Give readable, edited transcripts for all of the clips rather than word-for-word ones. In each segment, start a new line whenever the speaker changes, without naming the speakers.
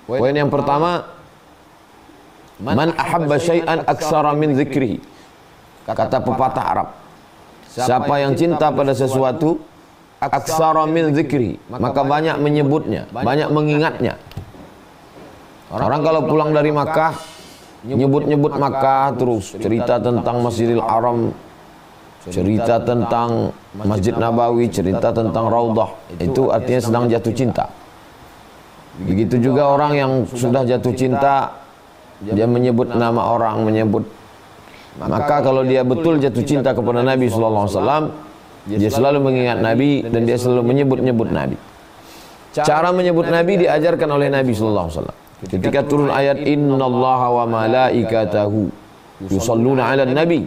Poin yang pertama, man ahabba syai'an aksara min dzikrihi. Kata pepatah Arab, siapa yang cinta pada sesuatu aksara min dzikrihi, maka banyak menyebutnya, banyak mengingatnya. Orang kalau pulang dari Makkah, nyebut-nyebut Makkah terus, cerita tentang Masjidil Haram, cerita tentang Masjid Nabawi, cerita tentang Raudhah, itu artinya sedang jatuh cinta. Begitu juga orang yang sudah jatuh cinta, dia menyebut nama orang, maka kalau dia betul jatuh cinta kepada Nabi SAW, dia selalu mengingat Nabi dan dia selalu menyebut-nyebut Nabi. Cara menyebut Nabi diajarkan oleh Nabi SAW. Ketika turun ayat Innallaha wa malaikatahu yusalluna 'alan nabi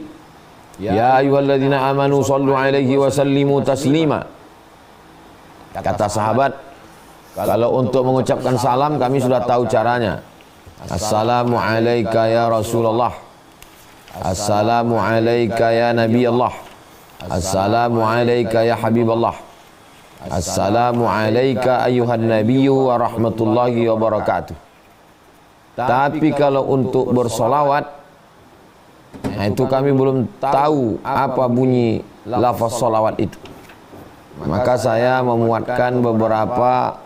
ya ayyuhalladzina amanu sallu 'alaihi wa sallimu taslima. Kata sahabat, kalau untuk mengucapkan salam kami sudah tahu caranya. Assalamu alayka ya Rasulullah, assalamu alayka ya Nabi Allah, assalamu alayka ya Habiballah, assalamu alayka ayuhan nabiyyu wa rahmatullahi wa barakatuh. Tapi kalau untuk bersolawat, nah itu kami belum tahu apa bunyi lafaz solawat itu. Maka saya memuatkan beberapa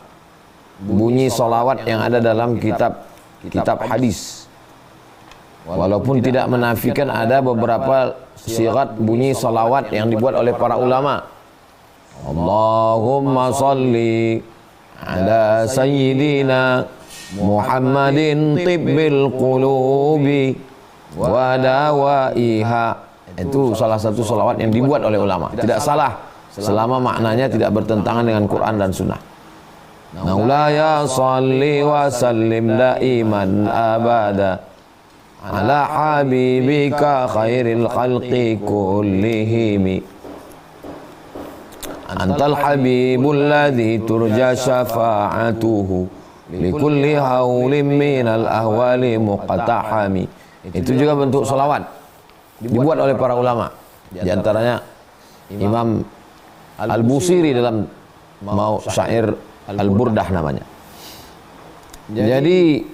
bunyi solawat yang ada dalam kitab hadis. Walaupun tidak menafikan ada beberapa sigat bunyi solawat yang dibuat oleh para ulama. Allahumma salli ala sayyidina Muhammadin tibbil qulubi wa dawaiha. Itu salah satu solawat yang dibuat oleh ulama. Tidak salah selama maknanya tidak bertentangan dengan Quran dan Sunnah. Maulaya salli wa sallim daiman abada ala habibika khairil khalqi kullihimi. Antal habibul ladzi turja syafa'atuhu likulli haulim minal ahwali muqtahami. Itu juga bentuk salawat dibuat oleh para ulama. Di antaranya Imam Al-Busiri dalam syair Al-Burdah namanya. Jadi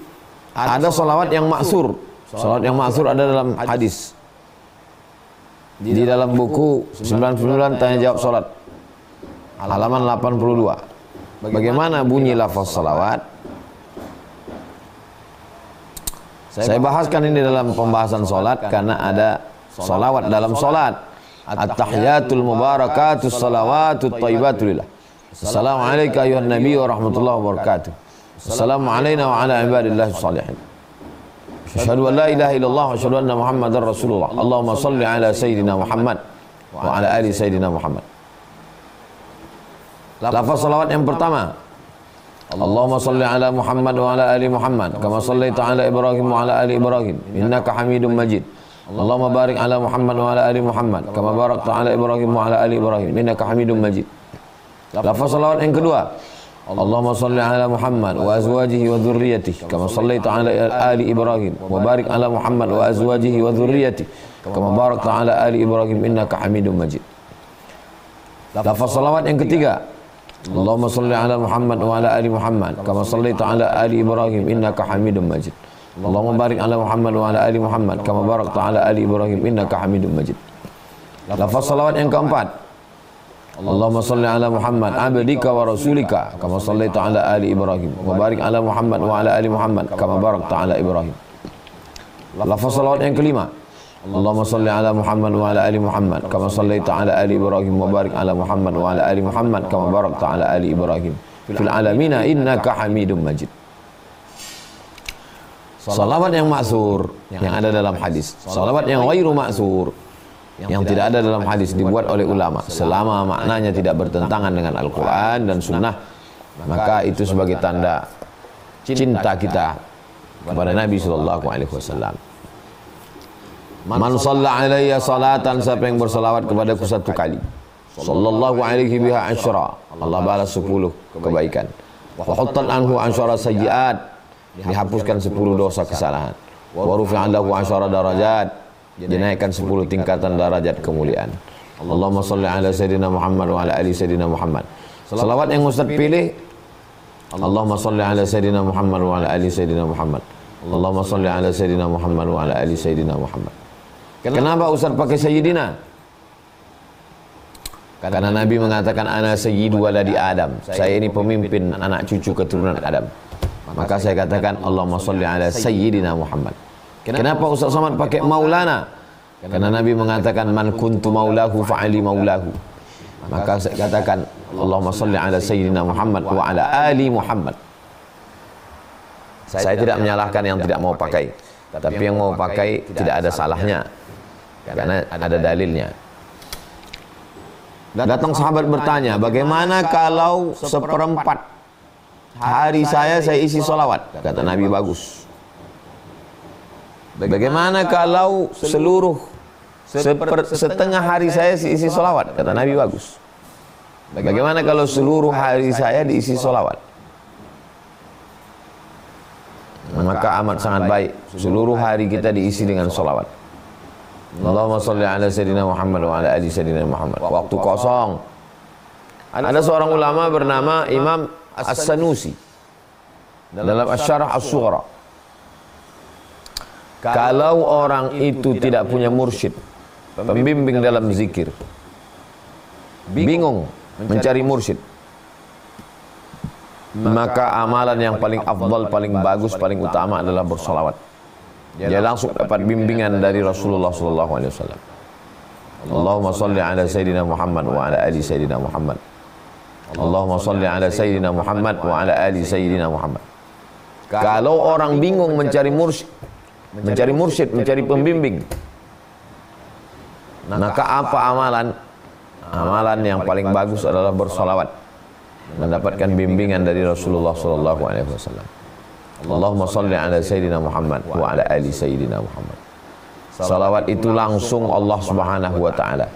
ada salawat yang maksur. Salawat yang maksur ada dalam hadis. Di dalam buku 99 tanya jawab salat, halaman 82. Bagaimana bunyi lafaz salawat? Saya bahaskan ini dalam pembahasan salat karena ada salawat dalam salat. At-tahiyatul mubarakatus salawatut thayyibatu lillah. Assalamu alayka ayuhan nabi wa rahmatullahi wa barakatuh. Assalamu alayna wa ala ibadillahi shalihin. Asyhadu an la ilaha illallah wa asyhadu anna Muhammadar Rasulullah. Allahumma salli ala sayyidina Muhammad wa ala ali sayyidina Muhammad. Lafaz salawat yang pertama, Allahumma salli ala Muhammad wa ala ali Muhammad kama sallaita ala Ibrahim wa ala ali Ibrahim innaka Hamidum Majid. Allahumma barik ala Muhammad wa ala ali Muhammad kama barakta ala Ibrahim wa ala ali Ibrahim innaka Hamidum Majid. Lafaz salawat yang kedua, Allahumma salli ala Muhammad wa azwajihi wa dhurriyyatihi kama sallaita ala ali Ibrahim wa barik ala Muhammad wa azwajihi wa dhurriyyatihi kama barakta ala ali Ibrahim innaka Hamidum Majid. Lafaz salawat yang ketiga, Allahumma salli ala Muhammad wa ala ali Muhammad kama sallaita ala ali Ibrahim innaka Hamidum Majid. Allahumma barik ala Muhammad wa ala ali Muhammad kama barakta ala ali Ibrahim innaka Hamidum Majid. Lafaz salawat yang keempat, Allahumma salli ala Muhammad abdika wa rasulika kama sallaita ala ali Ibrahim wa barik ala Muhammad wa ala ali Muhammad kama barakta ala Ibrahim. Lafaz salawat yang kelima, Allahumma salli ala Muhammad wa ala ali Muhammad kama sallaita ala ali Ibrahim wa barik ala Muhammad wa ala ali Muhammad kama barakta ala ali Ibrahim fil alamina innaka Hamidum Majid. Salawat yang maksur yang ada dalam hadis, salawat yang ghairu maksur yang tidak ada dalam hadis dibuat oleh ulama selama maknanya tidak bertentangan dengan Al-Quran dan Sunnah, maka itu sebagai tanda cinta kita kepada Nabi Sallallahu Alaihi Wasallam. Man shalla alayya salatan, siapa yang bersalawat kepadaku satu kali, sallallahu alaihi biha asyra, Allah balas 10 kebaikan. Wa huttat anhu asyra sayyi'at, dihapuskan 10 dosa kesalahan. Wa rufi'a lahu asyra darajat, dinaikkan 10 tingkatan darajat kemuliaan. Allahumma shalli ala sayyidina Muhammad wa ala ali sayyidina Muhammad. Salawat yang Ustaz pilih Allahumma salli ala Sayyidina Muhammad wa ala ali Sayyidina Muhammad. Allahumma salli ala Sayyidina Muhammad wa ala ali Sayyidina Muhammad. Kenapa Ustaz pakai Sayyidina? Karena Nabi mengatakan ana sayyidu waladi Adam. Saya ini pemimpin anak cucu keturunan Adam. Maka saya katakan Allahumma salli ala Sayyidina Muhammad. Kenapa Ustaz Somad pakai Maulana? Karena Nabi mengatakan man kuntu maulahu fa'ali maulahu. Maka saya katakan Allahumma salli ala Sayyidina Muhammad wa ala ali Muhammad. Saya tidak menyalahkan yang tidak mau pakai, tapi yang mau pakai tidak ada salahnya karena ada dalilnya. Datang sahabat bertanya, bagaimana kalau seperempat hari saya isi solawat? Kata Nabi, bagus. Bagaimana kalau setengah hari saya isi solawat? Kata Nabi, bagus. Bagaimana kalau seluruh hari saya diisi solawat? Maka amat sangat baik seluruh hari kita diisi dengan solawat. Allahumma salli ala Sayyidina Muhammad wa ala ali Sayyidina Muhammad. Waktu kosong, ada seorang ulama bernama Imam As-Sanusi dalam Asy-Syarah As-Sughra. Kalau orang itu tidak punya mursyid, pembimbing dalam zikir, bingung mencari mursyid, maka amalan yang paling afdal, paling bagus, paling utama adalah bersolawat. Dia langsung dapat bimbingan dari Rasulullah SAW. Allahumma salli ala Sayyidina Muhammad wa ala ali Sayyidina Muhammad. Allahumma salli ala Sayyidina Muhammad wa ala ali Sayyidina Muhammad. Kalau orang bingung mencari mursyid, mencari pembimbing, maka apa amalan? Amalan yang paling bagus adalah bersolawat, mendapatkan bimbingan dari Rasulullah SAW. Allahumma salli ala Sayyidina Muhammad wa ala ali Sayyidina Muhammad. Salawat itu langsung Allah Subhanahu wa Ta'ala.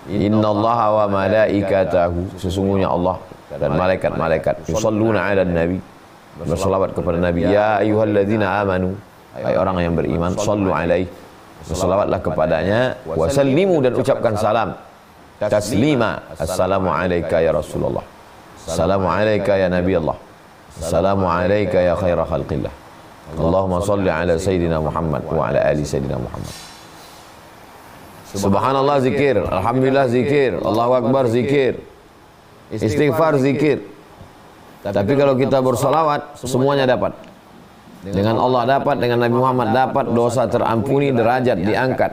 Inna Allaha wa malaikatahu, sesungguhnya Allah dan malaikat-malaikat, yusalluna ala Nabi, bersalawat kepada Nabi. Ya ayyuhalladzina amanu, hai orang yang beriman, sallu alaihi, bersalawatlah kepadanya, wa sallimu, dan ucapkan salam taslima. Assalamu alayka ya Rasulullah, assalamu alayka ya Nabi Allah, assalamu alayka ya khaira khalqillah. Allahumma salli ala Sayyidina Muhammad wa ala ali Sayyidina Muhammad. Subhanallah zikir, alhamdulillah zikir, Allahu Akbar zikir, istighfar zikir. Tapi kalau kita bersalawat, semuanya dapat. Dengan Allah dapat, dengan Nabi Muhammad dapat, dosa terampuni, derajat diangkat.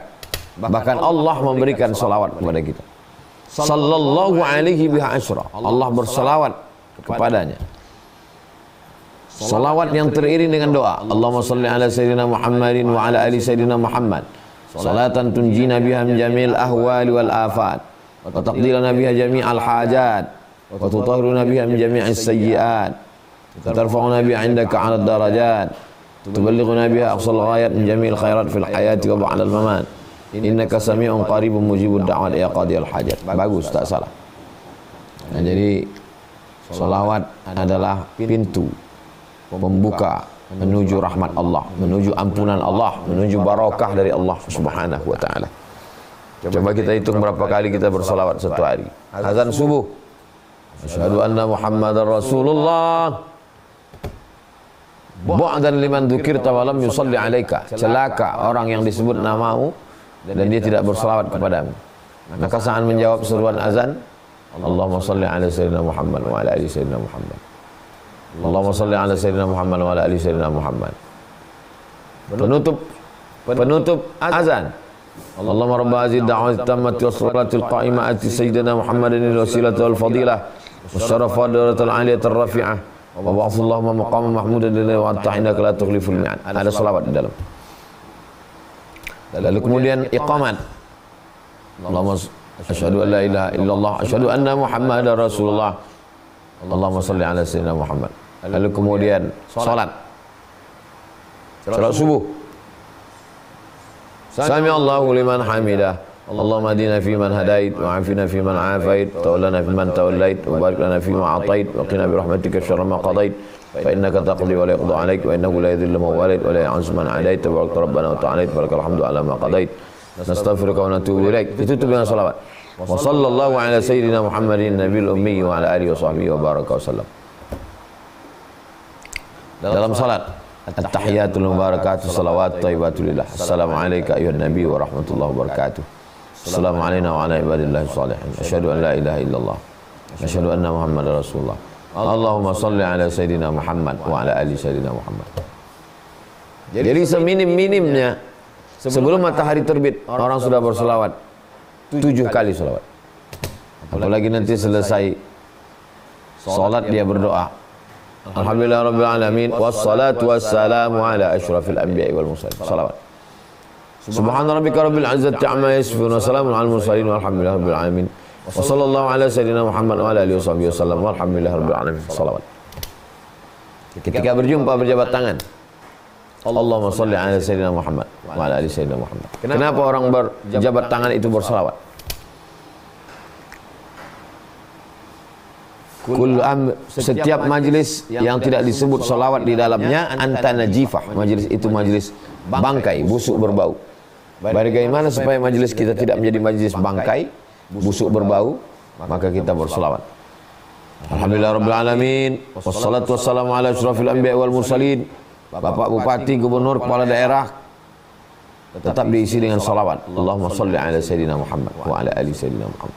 Bahkan Allah memberikan salawat kepada kita. Sallallahu alaihi biha asyra. Allah bersalawat kepadanya. Salawat yang teriring dengan doa. Allahumma salli ala Sayyidina Muhammadin wa ala ali Sayyidina Muhammad. Salatan tunjina biha min jami'il ahwali wal afat. Wa taqdilana biha jami'al hajat. Wa tutahhiruna biha min jami'is sayyi'at. Wa tarfa'una biha indaka 'ala darajat. Tuballighuna biha aqsal ghayat min jami'il khairat fil hayati wa ba'dal mamat. Innaka sami'un qaribun mujibud da'wat ya qadiyal hajat. Bagus, tak salah. Nah, jadi salawat adalah pintu pembuka menuju rahmat Allah, menuju ampunan Allah, menuju barakah dari Allah Subhanahu wa Ta'ala. Coba kita hitung berapa kali kita bersalawat satu hari. Azan subuh, asyhadu anna Muhammadar Rasulullah, bu'dan liman dzukirta wa lam yusalli alaika. Celaka orang yang disebut namamu dan dia tidak bersalawat kepadamu. Maka saat menjawab seruan azan, Allahumma salli ala Sayyidina Muhammad wa ala ali Sayyidina Muhammad. Allahumma salli ala Sayyidina Muhammad wa ala ali Sayyidina Muhammad. Penutup azan. Allahumma rabba hadhihi ad-da'wati tammati was-salatil qa'imati Sayyidina Muhammadin al-wasilati wal fadilah was-syarafa darajatul 'aliyatir rafi'ah wa ba'athu Allahumma maqaman mahmudan lillahi wa ta'inaka la tukhliful mi'ad. Ada salawat di dalam. Lalu kemudian iqamat. Allahumma asyhadu an la ilaha illallah, asyhadu anna Muhammadar Rasulullah. Allahumma salli ala Sayyidina Muhammad. Lalu kemudian salat subuh. Sami Allahu liman hamidah. Allahumma hadina fi man hadait wa afina fi man afait, tawallana fi man tawallait, wa barik lana fi ma atait, wa qina bi rahmatika syarra ma qadait, fa innaka taqdi wa la yuqda alaik, wa innahu la yadhillu man walait wa la yu'azzu man adait, tabarakta rabbana wa ta'ala, barakal hamdu ala ma qadait, nastaghfiruka wa natubu ilaik. Ditutup dengan salawat. Wa sallallahu ala sayyidina Muhammadin nabiyil ummi wa ala alihi wa sahbihi wa baraka wa sallam. dalam salat. At-tahiyatul mubarakatuh salawat thayyibatulillah. Assalamualaikum ayuhan nabi wa rahmatullahi wabarakatuh. Assalamualaikum wa ala ibadillahi shalihin. Asyhadu an la ilaha illallah. Asyhadu anna Muhammadar Rasulullah. Allahumma salli ala Sayyidina Muhammad wa ala ali Sayyidina Muhammad. Jadi seminim-minimnya sebelum matahari terbit orang sudah berselawat 7 kali selawat. Apalagi nanti selesai salat dia berdoa. Alhamdulillah rabbil alamin wassalatu wassalamu ala asyrafil anbiya'i wal mursalin. Salawat. Subhana rabbika rabbil izzati amma yasifun wa salamun alal mursalin walhamdulillahi rabbil alamin. Wa sallallahu ala sayyidina Muhammad wa ala alihi wasallam walhamdulillahi rabbil alamin. Salawat. Ketika berjumpa berjabat tangan, Allahumma shalli ala sayyidina Muhammad wa ala ali sayyidina Muhammad. Kenapa orang berjabat tangan itu berselawat? Setiap majlis yang tidak disebut salawat di dalamnya anta najifah. Majlis itu majlis bangkai, busuk berbau. Bagaimana supaya majlis kita tidak menjadi majlis bangkai, busuk berbau? Maka kita berselawat. Alhamdulillah rabbil alamin wassalatu wassalamu ala asyrafil anbiya'i wal mursalin. Bapak bupati, gubernur, kepala daerah tetap diisi dengan salawat. Allahumma shalli ala sayyidina Muhammad wa ala ali sayyidina Muhammad.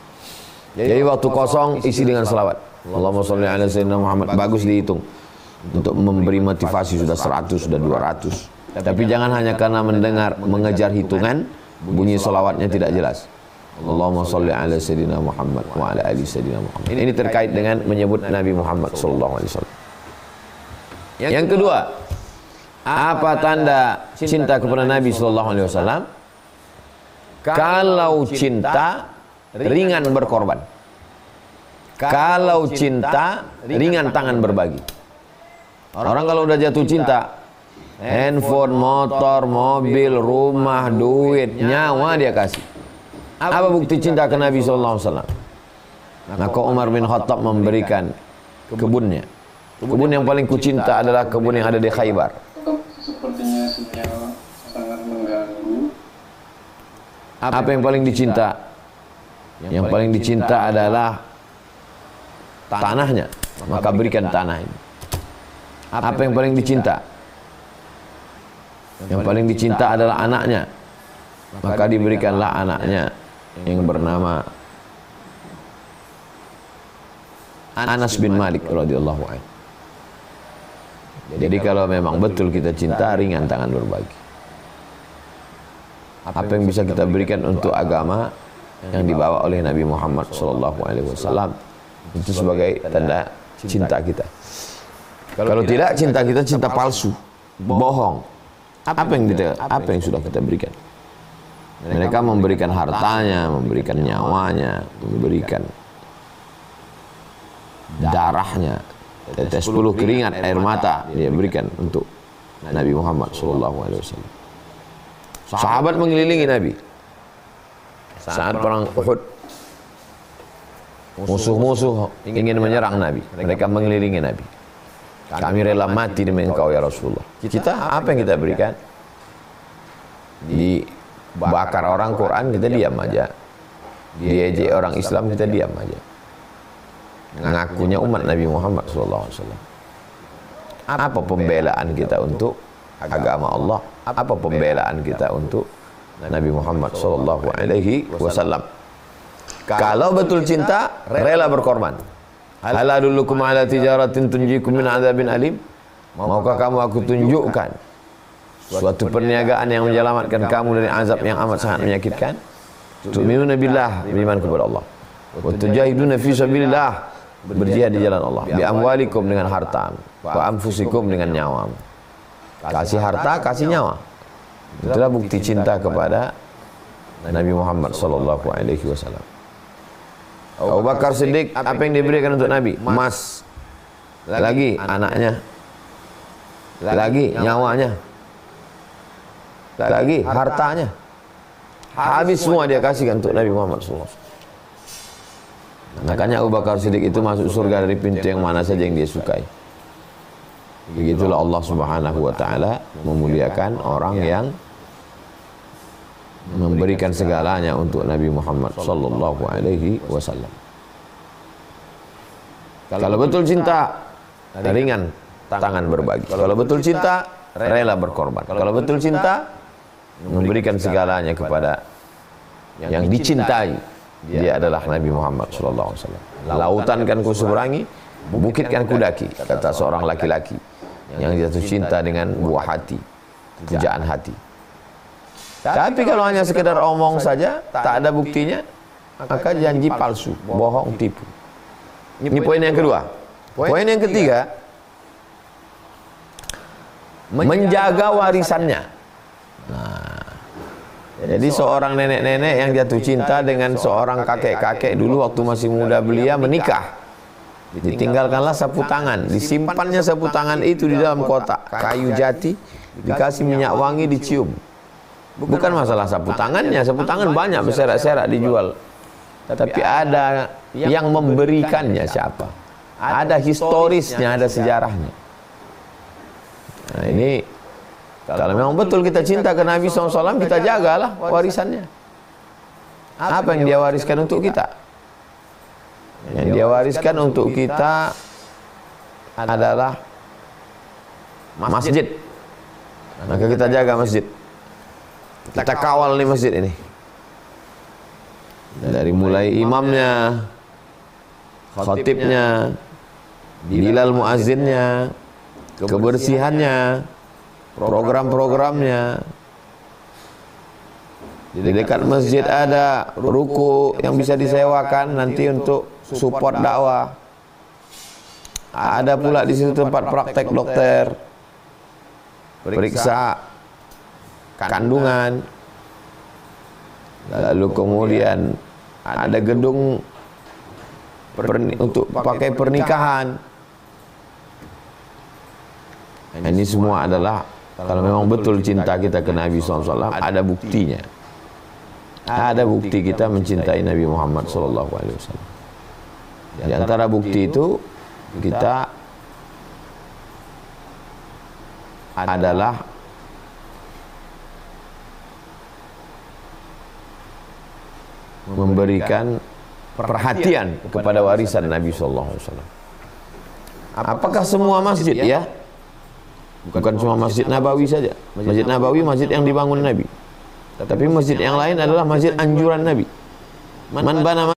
Jadi waktu kosong isi dengan salawat. Allahumma shalli ala sayyidina Muhammad. Bagus dihitung. Untuk memberi motivasi sudah 100, sudah 200. Tapi jangan hanya karena mendengar, mengejar hitungan, bunyi salawatnya tidak jelas. Allahumma shalli ala sayyidina Muhammad wa ala ali sayyidina Muhammad. Ini terkait dengan menyebut Nabi Muhammad sallallahu alaihi wasallam. Yang kedua, apa tanda cinta kepada Nabi sallallahu alaihi wasallam? Kalau cinta ringan berkorban. Kalau cinta ringan tangan berbagi. Orang kalau udah jatuh cinta, handphone, motor, mobil, rumah, duit, nyawa dia kasih. Apa bukti cinta ke Nabi sallallahu alaihi wasallam? Maka Umar bin Khattab memberikan kebunnya. Kebun yang paling kucinta adalah kebun yang ada di Khaybar.
Sepertinya sinyal sangat mengganggu.
Apa yang paling dicinta? Yang paling dicinta adalah tanahnya, maka berikan tanah ini. Apa yang paling dicinta? Yang paling dicinta adalah anaknya, maka diberikanlah anaknya yang bernama Anas bin Malik radhiyallahu anhu. Jadi kalau memang betul kita cinta, ringan tangan berbagi. Apa yang bisa kita berikan untuk agama yang dibawa oleh Nabi Muhammad SAW, itu sebagai tanda cinta kita. Kalau tidak, cinta kita cinta palsu, bohong. Apa yang sudah kita berikan? Mereka memberikan hartanya, memberikan nyawanya, memberikan darahnya, tetes 10 keringat air mata dia berikan untuk Nabi Muhammad SAW. Sahabat mengelilingi Nabi saat perang Uhud. Musuh-musuh ingin menyerang Nabi, mereka mengelilingi Nabi. Kami rela mati demi engkau ya Rasulullah. Kita apa yang kita berikan? Dibakar orang Quran kita diam aja, diejek orang Islam kita diam aja. Ngakunya umat Nabi Muhammad SAW. Apa pembelaan kita untuk agama Allah? Apa pembelaan kita untuk Nabi Muhammad SAW? Kalau betul cinta, rela berkorban. Hal adullukum ala tijaratin tunjikum min adzabin alim? Maukah kamu aku tunjukkan suatu perniagaan yang menyelamatkan kamu dari azab yang amat sangat menyakitkan? Tu'minuna billah, beriman kepada Allah. Wa tujahiduna fi sabilillah, berjihad di jalan Allah. Bi amwalikum, dengan harta. Wa anfusikum, dengan nyawa. Kasih harta, kasih nyawa. Itulah bukti cinta kepada Nabi Muhammad SAW. Abu Bakar Siddiq, apa yang diberikan untuk Nabi? Emas, lagi anaknya, lagi nyawanya, lagi hartanya. Habis semua dia kasihkan untuk Nabi Muhammad SAW. Makanya Abu Bakar Siddiq itu masuk surga dari pintu yang mana saja yang dia sukai. Begitulah Allah Subhanahu wa taala memuliakan orang yang memberikan segalanya untuk Nabi Muhammad sallallahu alaihi wasallam. Kalau betul cinta, ringan tangan berbagi. Kalau betul cinta, rela berkorban. Kalau betul cinta, memberikan segalanya kepada yang dicintai. Dia adalah Nabi Muhammad SAW. Lautan kan ku seberangi, bukit kan ku daki, kata seorang laki-laki yang jatuh cinta dengan buah hati, pujaan hati. Tapi kalau hanya sekedar omong saja, tak ada buktinya, maka janji palsu, bohong, tipu. Ini poin yang kedua. Poin yang ketiga, menjaga warisannya. Nah, jadi seorang nenek-nenek yang jatuh cinta dengan seorang kakek-kakek dulu waktu masih muda belia menikah. Ditinggalkanlah sapu tangan, disimpannya sapu tangan itu di dalam kotak kayu jati, dikasih minyak wangi, dicium. Bukan masalah sapu tangannya, sapu tangan banyak berserak-serak dijual. Tapi ada yang memberikannya siapa? Ada historisnya, ada sejarahnya. Nah ini, kalau memang betul kita cinta ke Nabi SAW, kita jagalah warisannya. Apa yang dia wariskan untuk kita? Yang dia wariskan untuk kita adalah masjid. Maka kita jaga masjid. Kita kawal nih masjid ini. Dari mulai imamnya, khatibnya, bilal muazzinnya, kebersihannya, program-programnya. Di dekat masjid ada ruku yang bisa disewakan nanti untuk support dakwah. Ada pula di situ tempat praktek dokter, periksa kandungan. Lalu kemudian ada gedung untuk pakai pernikahan. Ini semua adalah, kalau memang betul cinta kita ke Nabi SAW, ada buktinya. Ada bukti kita mencintai Nabi Muhammad SAW. Di antara bukti itu, kita adalah memberikan perhatian kepada warisan Nabi SAW. Apakah semua masjid? Ya, bukan cuma Masjid Nabawi saja. Masjid Nabawi masjid yang dibangun Nabi. Tapi masjid yang lain adalah masjid anjuran Nabi. Man bana